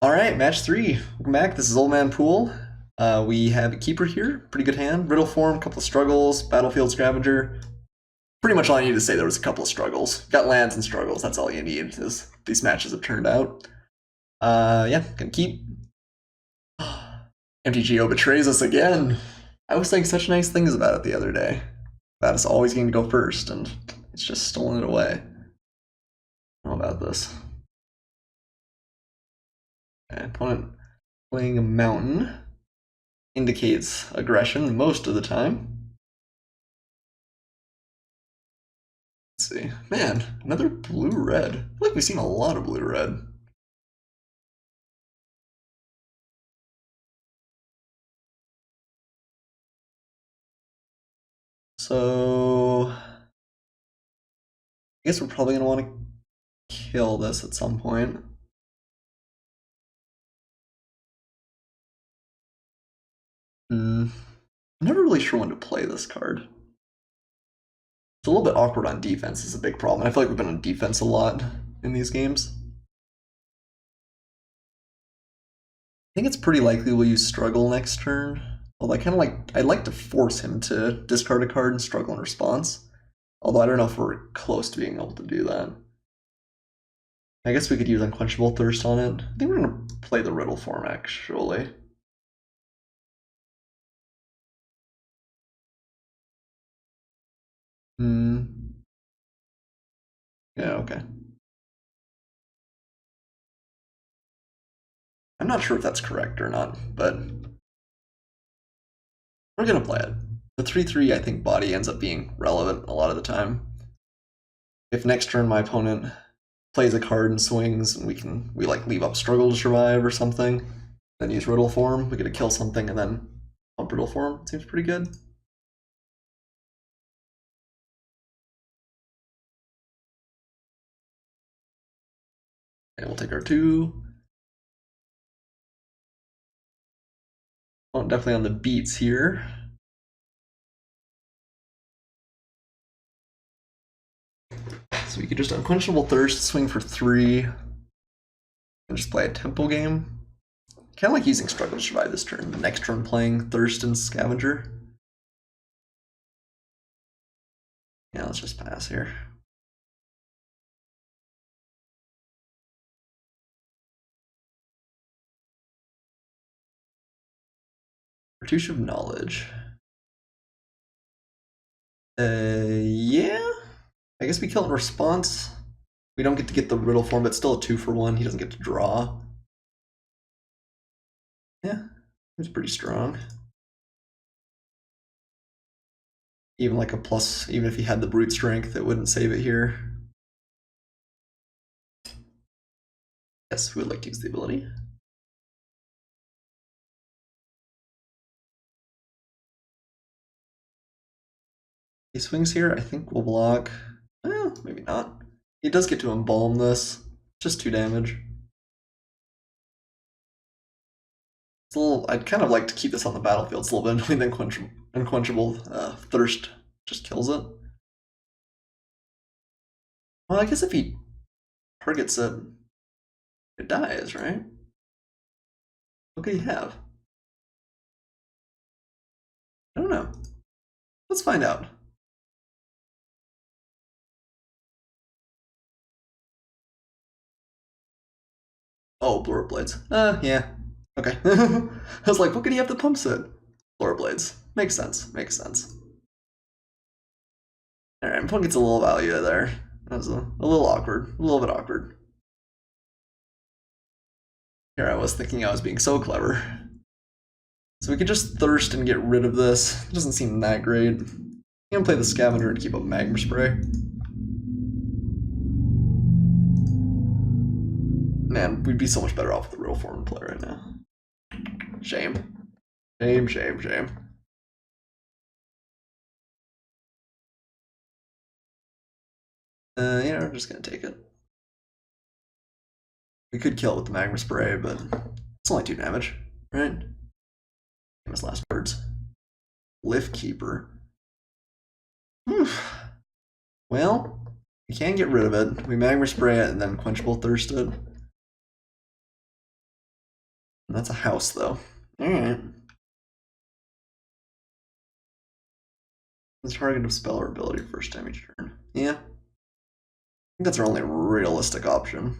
Alright, match 3. Welcome back. This is Old Man Poole. We have a keeper here. Pretty good hand. Riddle form, couple of struggles, battlefield scavenger. Pretty much all I need to say there was a couple of struggles. Got lands and struggles, that's all you need, as these matches have turned out. Yeah, gonna keep. MTGO betrays us again. I was saying such nice things about it the other day. About us always getting to go first, and it's just stolen it away. How about this? Okay, opponent playing a mountain indicates aggression most of the time. Let's see. Man, another blue-red. I feel like we've seen a lot of blue-red. So I guess we're probably going to want to kill this at some point. I'm never really sure when to play this card. It's a little bit awkward on defense is a big problem. I feel like we've been on defense a lot in these games. I think it's pretty likely we'll use struggle next turn. Although I'd like to force him to discard a card and struggle in response. Although I don't know if we're close to being able to do that. I guess we could use Unquenchable Thirst on it. I think we're going to play the Riddle form, actually. Yeah, okay. I'm not sure if that's correct or not, but we're going to play it. The 3/3, I think body ends up being relevant a lot of the time. If next turn my opponent plays a card and swings, and we like leave up struggle to survive or something, then use Riddle form, we get to kill something and then pump Riddle form. Seems pretty good. And we'll take our 2. Oh, definitely on the beats here. So we could just Unquenchable Thirst, swing for 3, and just play a tempo game. Kind of like using Struggle to survive this turn. The next turn playing Thirst and Scavenger. Yeah, let's just pass here. Cartouche of Knowledge. Yeah. I guess we kill it in response. We don't get to get the Riddle form, but still a 2-for-1. He doesn't get to draw. Yeah, it's pretty strong. Even like a plus, even if he had the brute strength, it wouldn't save it here. Yes, we would like to use the ability. He swings here, I think we'll block. Maybe not. He does get to embalm this. Just 2 damage. It's a little, I'd kind of like to keep this on the battlefield. It's a little bit annoying than Unquenchable Thirst just kills it. Well, I guess if he targets it, it dies, right? What could he have? I don't know. Let's find out. Oh, Blur Blades. Yeah. Okay. I was like, what could he have to pump set? Blur Blades. Makes sense. Makes sense. Alright, my opponent gets a little value there. That was a little awkward. A little bit awkward. Here I was thinking I was being so clever. So we could just Thirst and get rid of this. It doesn't seem that great. I'm gonna play the Scavenger and keep up Magma Spray. Man, we'd be so much better off with the real form play right now. Shame. Shame, shame, shame. Yeah, we're just gonna take it. We could kill it with the Magma Spray, but it's only 2 damage, right? Famous last words. Lift Keeper. Well, we can get rid of it. We Magma Spray it and then Quenchable Thirst it. That's a house, though. Alright. This target of spell or ability first time each turn. Yeah. I think that's our only realistic option.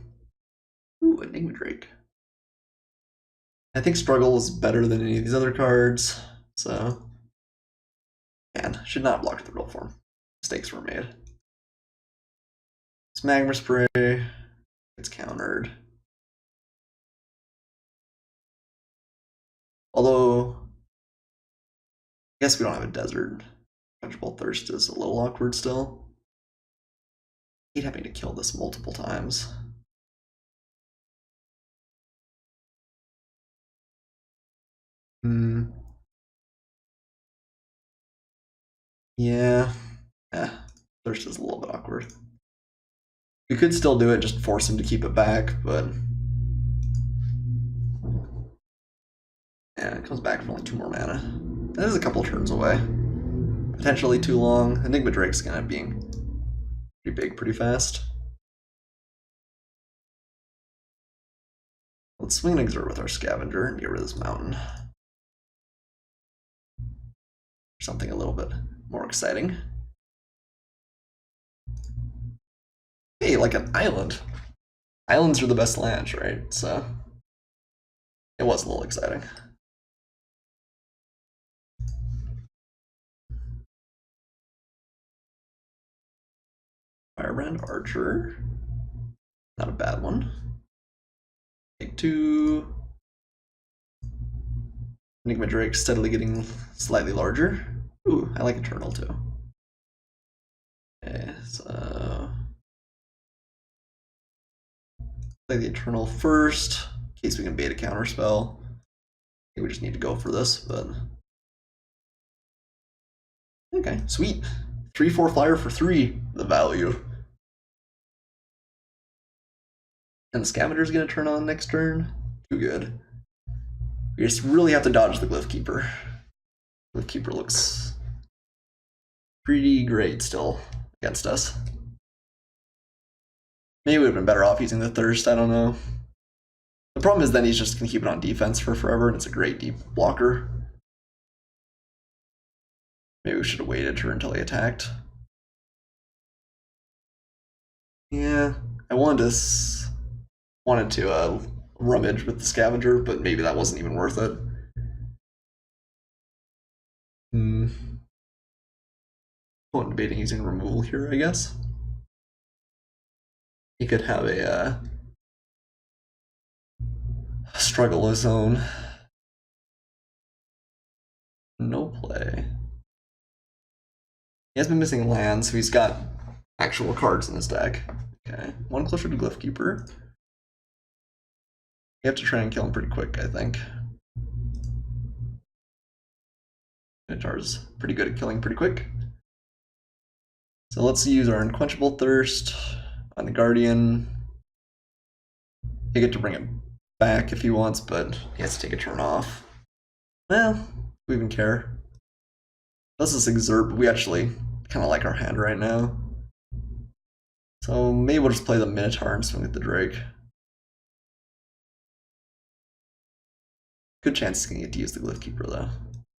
Ooh, Enigma Drake. I think Struggle is better than any of these other cards, so. Man, should not block the real form. Mistakes were made. It's Magma Spray. It's countered. Although, I guess we don't have a desert. Quenchable Thirst is a little awkward still. I hate having to kill this multiple times. Yeah. Thirst is a little bit awkward. We could still do it, just force him to keep it back, but yeah, it comes back for only 2 more mana. That is a couple turns away. Potentially too long. Enigma Drake's gonna be pretty big pretty fast. Let's swing and exert with our Scavenger and get rid of this mountain. Something a little bit more exciting. Hey, like an island. Islands are the best lands, right? So it was a little exciting. Firebrand Archer. Not a bad one. Take 2. Enigma Drake steadily getting slightly larger. Ooh, I like Eternal too. Okay, so play the Eternal first, in case we can bait a counterspell. I think we just need to go for this, but okay, sweet. 3/4 flyer for 3, the value. And the Scavenger's gonna turn on next turn. Too good. We just really have to dodge the Glyph Keeper. Glyph Keeper looks pretty great still against us. Maybe we would have been better off using the Thirst, I don't know. The problem is then he's just gonna keep it on defense for forever, and it's a great deep blocker. Maybe we should have waited for until he attacked. Yeah, I wanted to rummage with the Scavenger, but maybe that wasn't even worth it. I'm debating using removal here, I guess. He could have a struggle of his own. No play. He has been missing lands, so he's got actual cards in his deck. Okay, 1 closer to Glyph Keeper. You have to try and kill him pretty quick, I think. Minotaur's pretty good at killing pretty quick. So let's use our Unquenchable Thirst on the Guardian. You get to bring it back if he wants, but he has to take a turn off. Well, do we even care? Let's just exert, but we actually kind of like our hand right now. So maybe we'll just play the Minotaur and swing with the Drake. Good chance he's gonna get to use the Glyph Keeper though.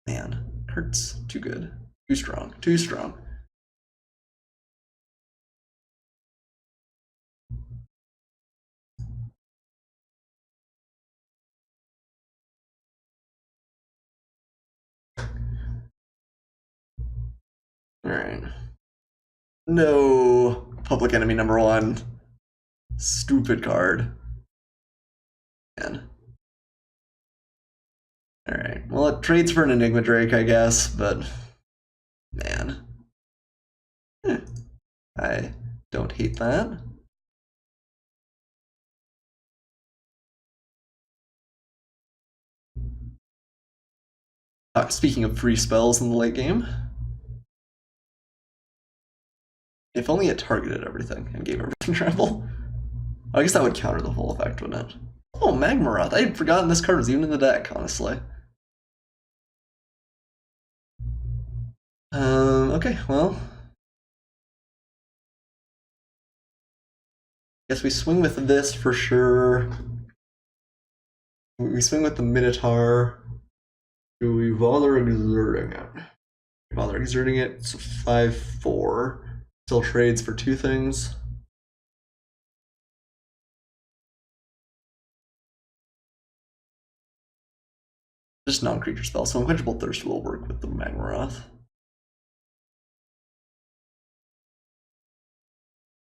Man, hurts. Too good. Too strong. Too strong. Alright. No! Public Enemy #1. Stupid card. Man. Alright, well it trades for an Enigma Drake, I guess, but man. I don't hate that. Speaking of free spells in the late game, if only it targeted everything and gave everything trample. I guess that would counter the whole effect, wouldn't it? Oh, Magmaroth. I had forgotten this card was even in the deck, honestly. Okay, well. Guess we swing with this for sure. We swing with the Minotaur. Do we bother exerting it? Bother exerting it. It's a 5/4. Still trades for 2 things. Just non-creature spell, so Unquenchable Thirst will work with the Magmaroth.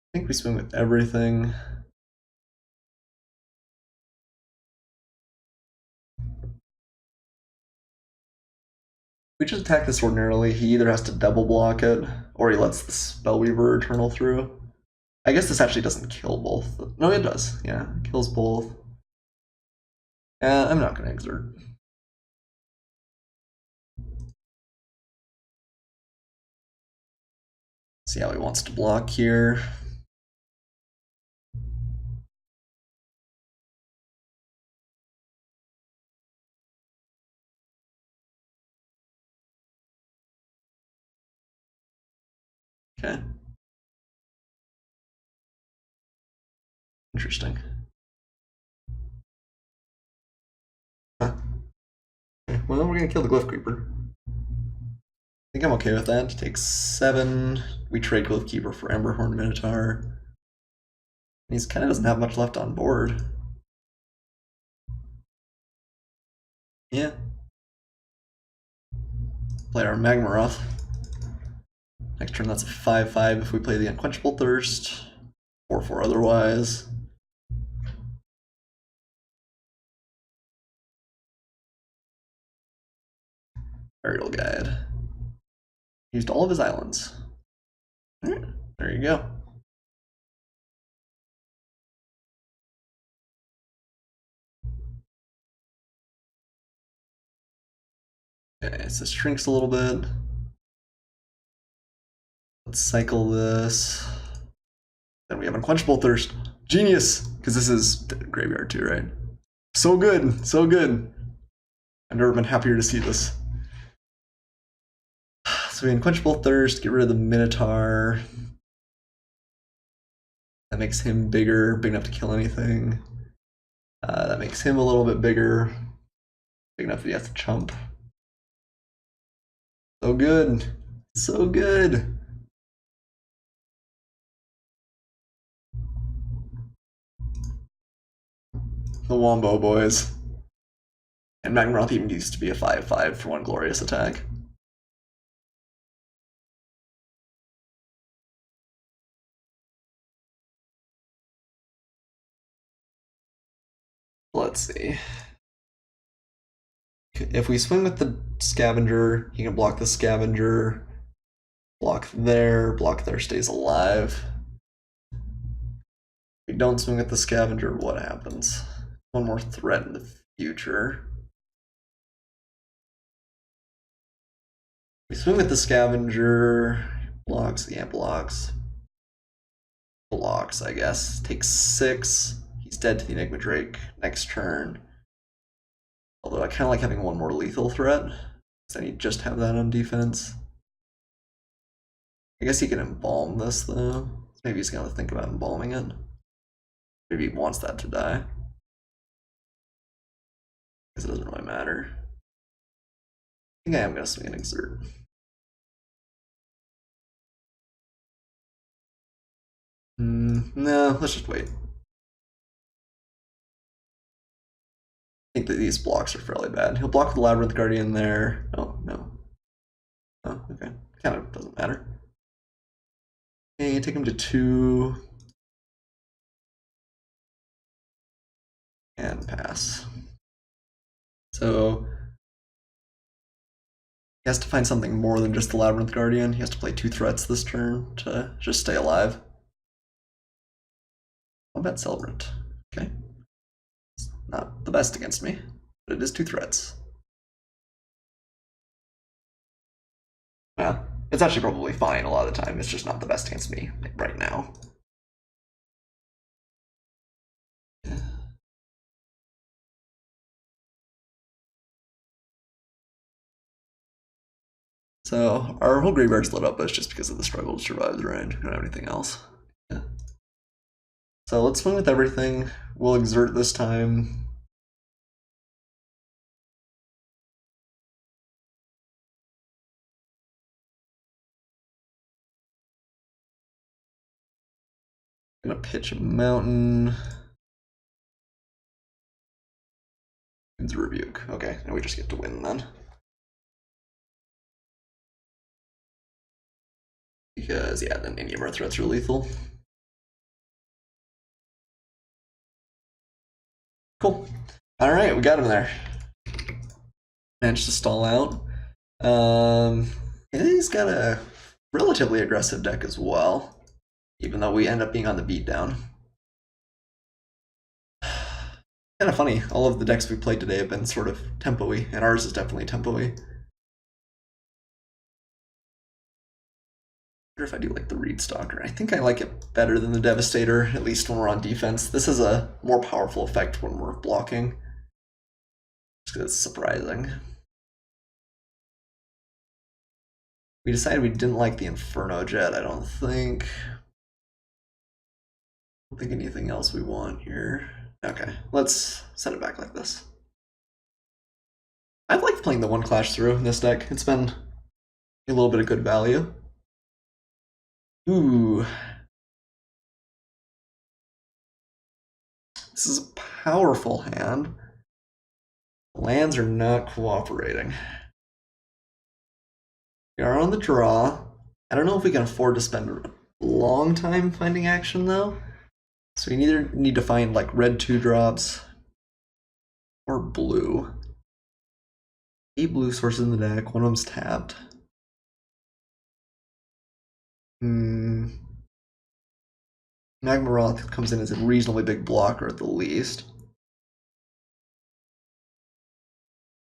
I think we swing with everything. We just attack this ordinarily, he either has to double block it, or he lets the Spellweaver Eternal through. I guess this actually doesn't kill both. No, it does. Yeah, it kills both. I'm not going to exert. See how he wants to block here. Okay. Interesting. Huh. Okay. Well, we're gonna kill the Glyph Creeper. I think I'm okay with that. Takes 7. We trade Glyph Keeper for Emberhorn Minotaur. He kind of doesn't have much left on board. Yeah. Play our Magmaroth. Next turn, that's a 5/5 if we play the Unquenchable Thirst. 4/4 otherwise. Burial Guide. Used all of his islands. There you go. Okay, so this shrinks a little bit. Let's cycle this. Then we have Unquenchable Thirst. Genius! Because this is graveyard too, right? So good, so good. I've never been happier to see this. So we Unquenchable Thirst, get rid of the Minotaur. That makes him bigger, big enough to kill anything. That makes him a little bit bigger, big enough that he has to chump. So good, so good. The Wombo boys. And Magmaroth even used to be a 5/5 for 1 glorious attack. Let's see. If we swing with the Scavenger, he can block the Scavenger. Block there stays alive. If we don't swing with the Scavenger, what happens? 1 more threat in the future. We swing with the Scavenger, blocks, yeah, blocks, I guess. Takes 6. He's dead to the Enigma Drake next turn. Although I kind of like having 1 more lethal threat, because then you just have that on defense. I guess he can embalm this though. Maybe he's gonna think about embalming it. Maybe he wants that to die. Because it doesn't really matter. I think I am gonna swing an exert. No, let's just wait. I think that these blocks are fairly bad. He'll block with the Labyrinth Guardian there. Oh, no. Oh, okay. Kind of doesn't matter. Okay, take him to 2. And pass. So he has to find something more than just the Labyrinth Guardian. He has to play 2 threats this turn to just stay alive. Combat Celebrant. Okay. It's not the best against me, but it is 2 threats. Well, it's actually probably fine a lot of the time. It's just not the best against me right now. So our whole graveyard's lit up, but it's just because of the struggle to survive the range. We don't have anything else. Yeah. So let's swing with everything. We'll exert this time. Gonna pitch a mountain. It's a rebuke. Okay, now we just get to win then. Because, yeah, then any of our threats are lethal. Cool. Alright, we got him there. Managed to stall out. He's got a relatively aggressive deck as well, even though we end up being on the beatdown. Kind of funny, all of the decks we played today have been sort of tempo-y, and ours is definitely tempo-y. I wonder if I do like the Reed Stalker. I think I like it better than the Devastator, at least when we're on defense. This is a more powerful effect when we're blocking. Just because it's surprising. We decided we didn't like the Inferno Jet, I don't think. I don't think anything else we want here. Okay, let's send it back like this. I've liked playing the one Clash through in this deck. It's been a little bit of good value. Ooh. This is a powerful hand. Lands are not cooperating. We are on the draw. I don't know if we can afford to spend a long time finding action though. So we either need to find like red 2-drops or blue. 8 blue sources in the deck, one of them's tapped. Magma Roth comes in as a reasonably big blocker at the least.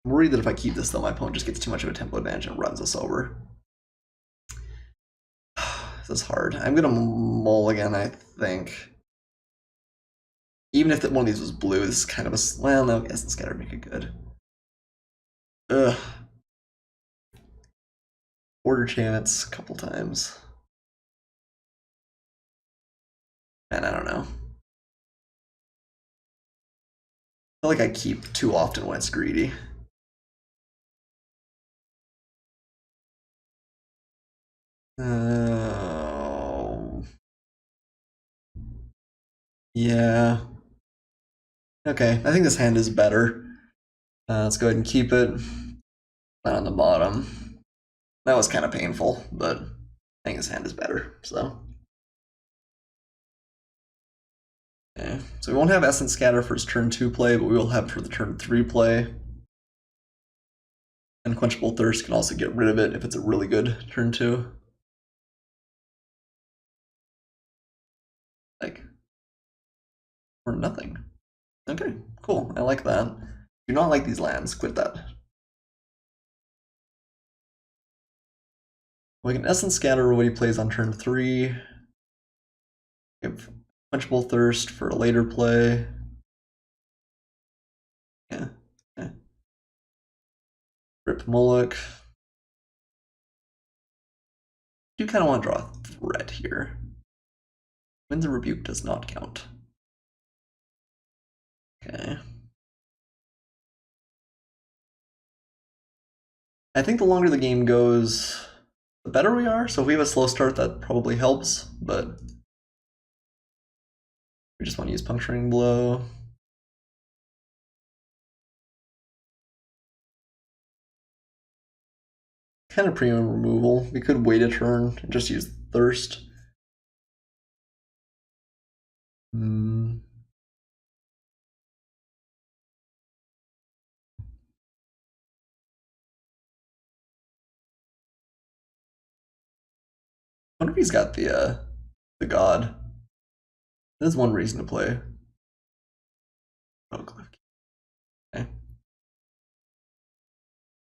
I'm worried that if I keep this though, my opponent just gets too much of a tempo advantage and runs us over. This is hard. I'm gonna mulligan, I think. Even if one of these was blue, this is kind of a... Well, no, Essence Scatter would make it good. Ugh. Order Chance a couple times. And I don't know. I feel like I keep too often when it's greedy. Oh. Yeah. Okay, I think this hand is better. Let's go ahead and keep it. Not on the bottom. That was kind of painful, but I think this hand is better, so. Okay, so we won't have Essence Scatter for his turn 2 play, but we will have it for the turn 3 play. Unquenchable Thirst can also get rid of it if it's a really good turn 2. Like, or nothing. Okay, cool. I like that. Do not like these lands. Quit that. We can Essence Scatter what he plays on turn 3. Give Quenchable Thirst for a later play. Yeah. Okay. Rip Moloch. Do kind of want to draw a threat here. Winds of Rebuke does not count. Okay. I think the longer the game goes, the better we are. So if we have a slow start, that probably helps, but we just want to use Puncturing Blow. Kind of premium removal. We could wait a turn and just use Thirst. I wonder if he's got the God. There's one reason to play. Okay.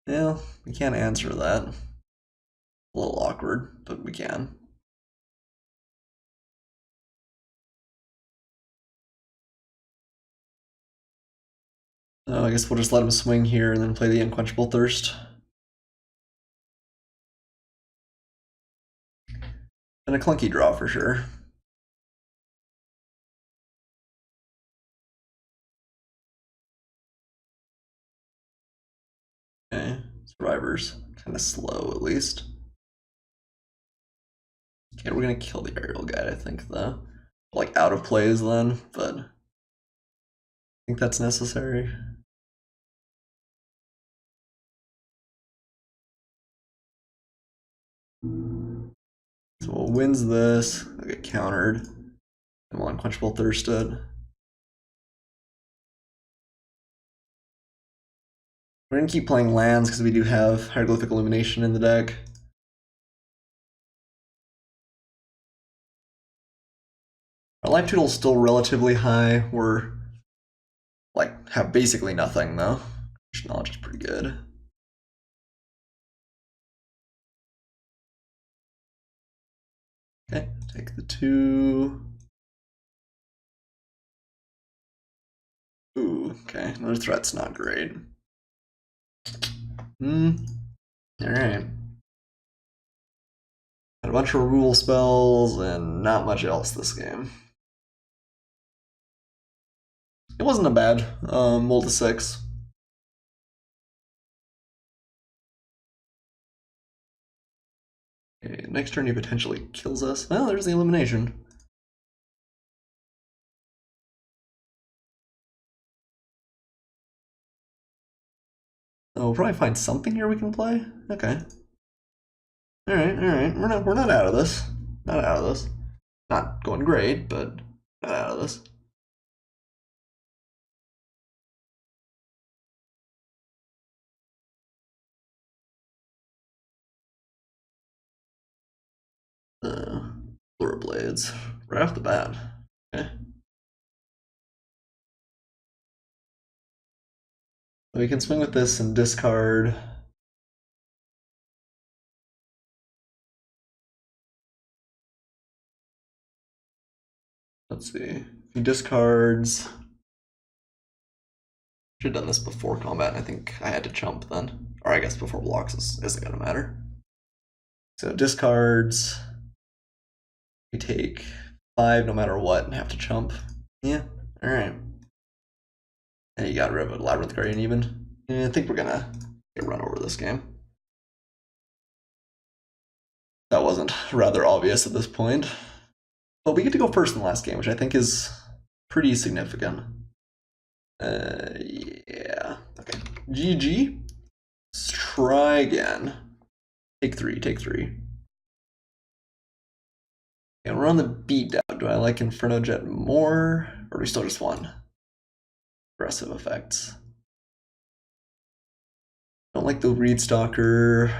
Yeah, we can't answer that. A little awkward, but we can. Oh, I guess we'll just let him swing here and then play the Unquenchable Thirst. And a clunky draw for sure. Okay, Survivors. Kind of slow at least. Okay, we're gonna kill the Aerial Guide, I think, though. like out of plays then, but I think that's necessary. So we'll wins this, I'll get countered, and we'll Unquenchable Thirst it. We're gonna keep playing lands because we do have Hieroglyphic Illumination in the deck. Our life total is still relatively high. We're like have basically nothing though. Knowledge is pretty good. Okay, take the 2. Ooh, okay. Another threat's not great. Alright. Got a bunch of removal spells and not much else this game. It wasn't a bad roll to 6. Okay, next turn he potentially kills us. Well, there's the elimination. Oh, we'll probably find something here we can play. Okay. All right. We're not out of this. Not out of this. Not going great, but not out of this. Lure Blades right off the bat. Okay. So we can swing with this and discard. Let's see. If he discards. Should have done this before combat. I think I had to chump then. Or I guess before blocks isn't going to matter. So discards. We take 5 no matter what and have to chump. Yeah, alright. And you got rid of a Labyrinth Guardian even. Yeah, I think we're going to get run over this game. That wasn't rather obvious at this point. But we get to go first in the last game, which I think is pretty significant. Yeah. Okay. GG. Let's try again. Take 3, take 3. And we're on the beat down. Do I like Inferno Jet more? Or do we still just want aggressive effects? Don't like the Reed Stalker.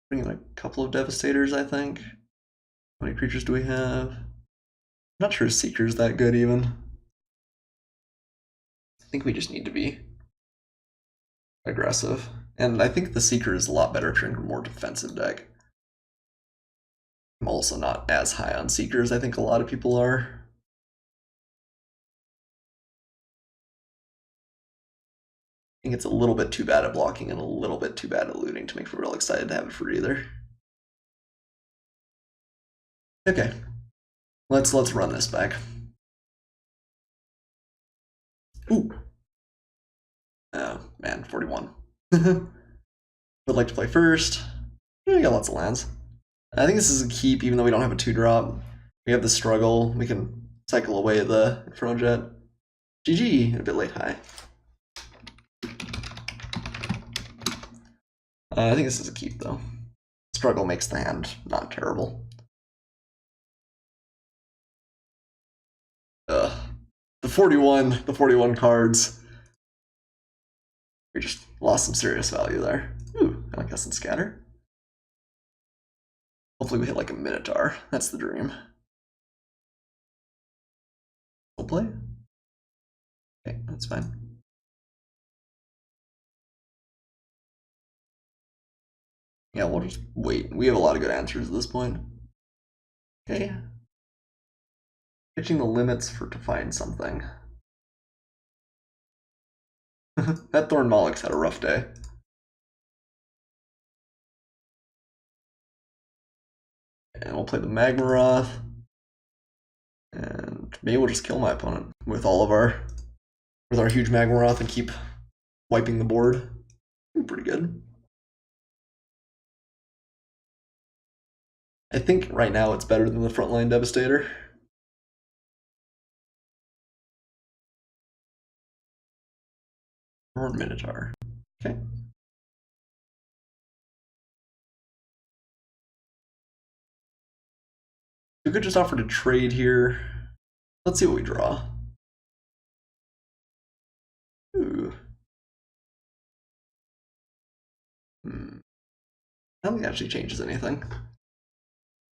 Bring in a couple of Devastators, I think. How many creatures do we have? I'm not sure Seeker's that good even. I think we just need to be aggressive. And I think the Seeker is a lot better for a more defensive deck. I'm also not as high on Seekers, I think a lot of people are. I think it's a little bit too bad at blocking and a little bit too bad at looting to make me real excited to have it for either. Okay, let's run this back. Ooh. Oh man, 41. Would like to play first. Yeah, we got lots of lands. I think this is a keep, even though we don't have a 2-drop. We have the struggle. We can cycle away the Inferno Jet. GG, a bit late high. I think this is a keep though. Struggle makes the hand not terrible. The 41 cards. We just lost some serious value there. Ooh, I like us and scatter. Hopefully we hit like a Minotaur. That's the dream. We'll play. Okay, that's fine. Yeah, we'll just wait. We have a lot of good answers at this point. Okay. Pitching the limits to find something. That Thorn Mollix had a rough day. And we'll play the Magmaroth. And maybe we'll just kill my opponent with our huge Magmaroth and keep wiping the board. Pretty good. I think right now it's better than the Frontline Devastator. Or Minotaur. Okay. We could just offer to trade here. Let's see what we draw. Ooh. I don't think it actually changes anything. I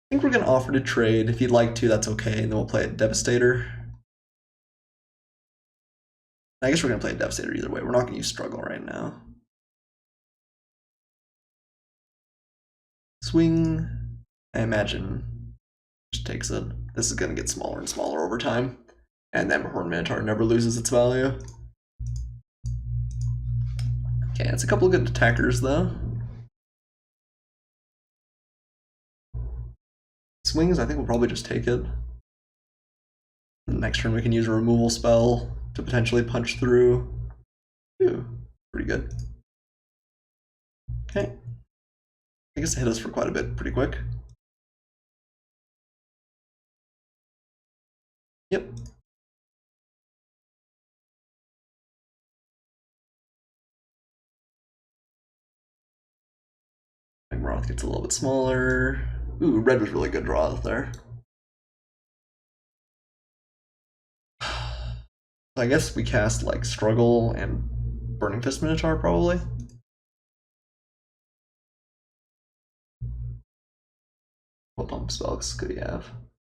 think we're going to offer to trade. If you'd like to, that's okay. And then we'll play a Devastator. I guess we're going to play a Devastator either way. We're not going to use Struggle right now. Swing. I imagine just takes it. This is going to get smaller and smaller over time. And then Horn Minotaur never loses its value. Okay, it's a couple of good attackers though. Swings, I think we'll probably just take it. And next turn we can use a removal spell to potentially punch through. Ooh, pretty good. Okay. I guess it hit us for quite a bit pretty quick. Yep. Magmaroth gets a little bit smaller. Ooh, red was really good draw out there. I guess we cast like Struggle and Burning Fist Minotaur probably. What pump spells could he have?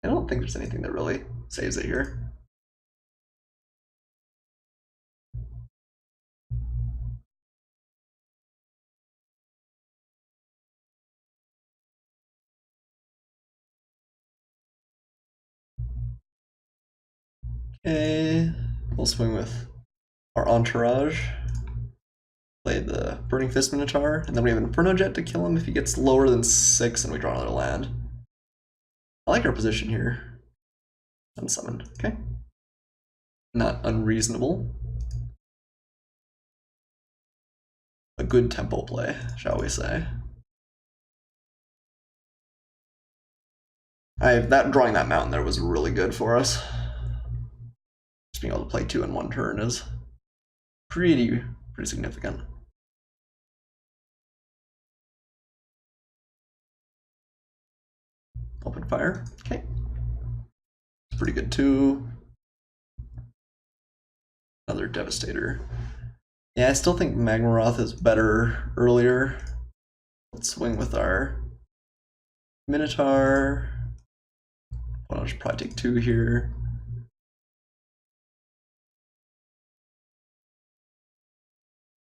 I don't think there's anything that really saves it here. Okay, we'll swing with our Entourage. Play the Burning Fist Minotaur, and then we have Inferno Jet to kill him if he gets lower than 6 and we draw another land. I like our position here. Unsummoned, okay. Not unreasonable. A good tempo play, shall we say. Drawing that mountain there was really good for us. Just being able to play 2 in 1 turn is pretty significant. Open fire, okay. It's pretty good too. Another Devastator. Yeah, I still think Magmaroth is better earlier. Let's swing with our Minotaur. I'll just probably take 2 here.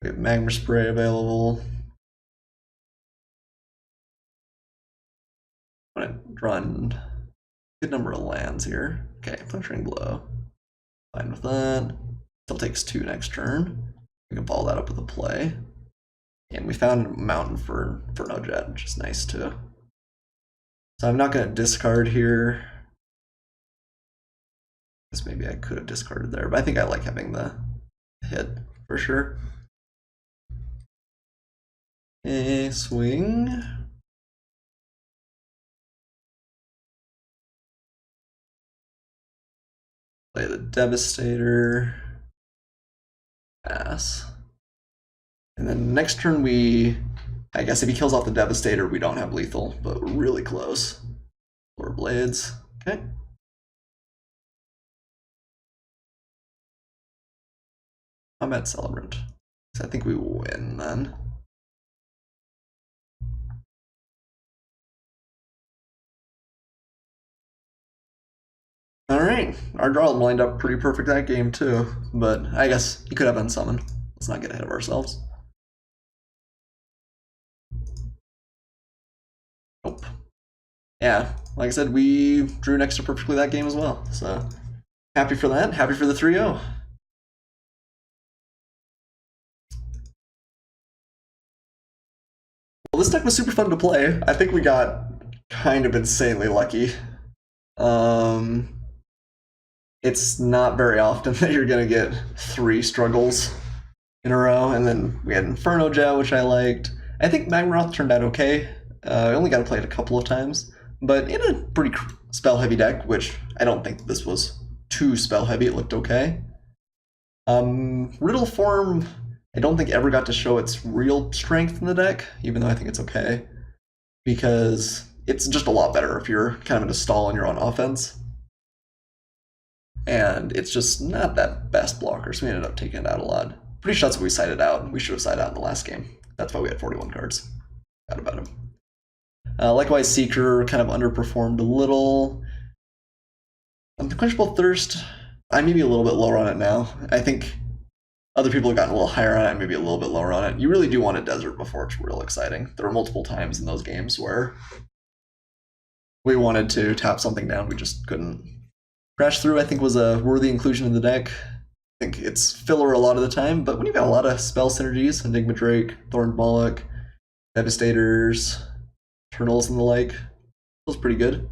We have Magma Spray available. I'm gonna run a good number of lands here. Okay, Puncturing Blow. Fine with that. Still takes 2 next turn. We can follow that up with a play. And we found a mountain for Inferno Jet, which is nice too. So I'm not gonna discard here. I guess maybe I could have discarded there, but I think I like having the hit for sure. Okay, swing. Play the Devastator. Pass. And then next turn I guess if he kills off the Devastator, we don't have lethal, but we're really close. Four Blades, okay. Combat Celebrant. So I think we will win then. Alright, our draw lined up pretty perfect that game too, but I guess he could have unsummoned. Let's not get ahead of ourselves. Nope. Yeah, like I said, we drew next to perfectly that game as well, so happy for that, happy for the 3-0. Well, this deck was super fun to play. I think we got kind of insanely lucky. It's not very often that you're gonna get 3 struggles in a row, and then we had Inferno Jet, which I liked. I think Magmaroth turned out okay. I only got to play it a couple of times, but in a pretty spell-heavy deck, which I don't think this was too spell-heavy. It looked okay. Riddle form, I don't think ever got to show its real strength in the deck, even though I think it's okay, because it's just a lot better if you're kind of in a stall and you're on offense. And it's just not that best blocker, so we ended up taking it out a lot. Pretty sure that's what we sided out. We should have sided out in the last game. That's why we had 41 cards. Forgot about him. Likewise, Seeker kind of underperformed a little. Unquenchable Thirst, I may be a little bit lower on it now. I think other people have gotten a little higher on it, maybe a little bit lower on it. You really do want a Desert before it's real exciting. There were multiple times in those games where we wanted to tap something down, we just couldn't. Crash Through, I think, was a worthy inclusion in the deck. I think it's filler a lot of the time, but when you've got a lot of spell synergies, Enigma Drake, Thorned Moloch, Devastators, Eternals, and the like, feels pretty good.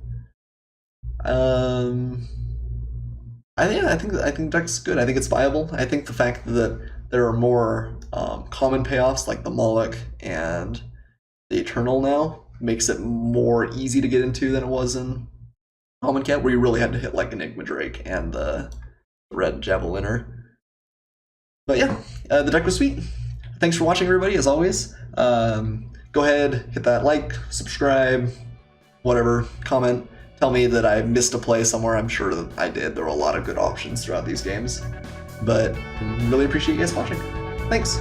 I think the deck's good. I think it's viable. I think the fact that there are more common payoffs like the Moloch and the Eternal now makes it more easy to get into than it was in Amonkhet, where you really had to hit like Enigma Drake and the Red Javeliner. But yeah, the deck was sweet. Thanks for watching, everybody, as always. Go ahead, hit that like, subscribe, whatever, comment. Tell me that I missed a play somewhere. I'm sure that I did. There were a lot of good options throughout these games. But really appreciate you guys watching. Thanks.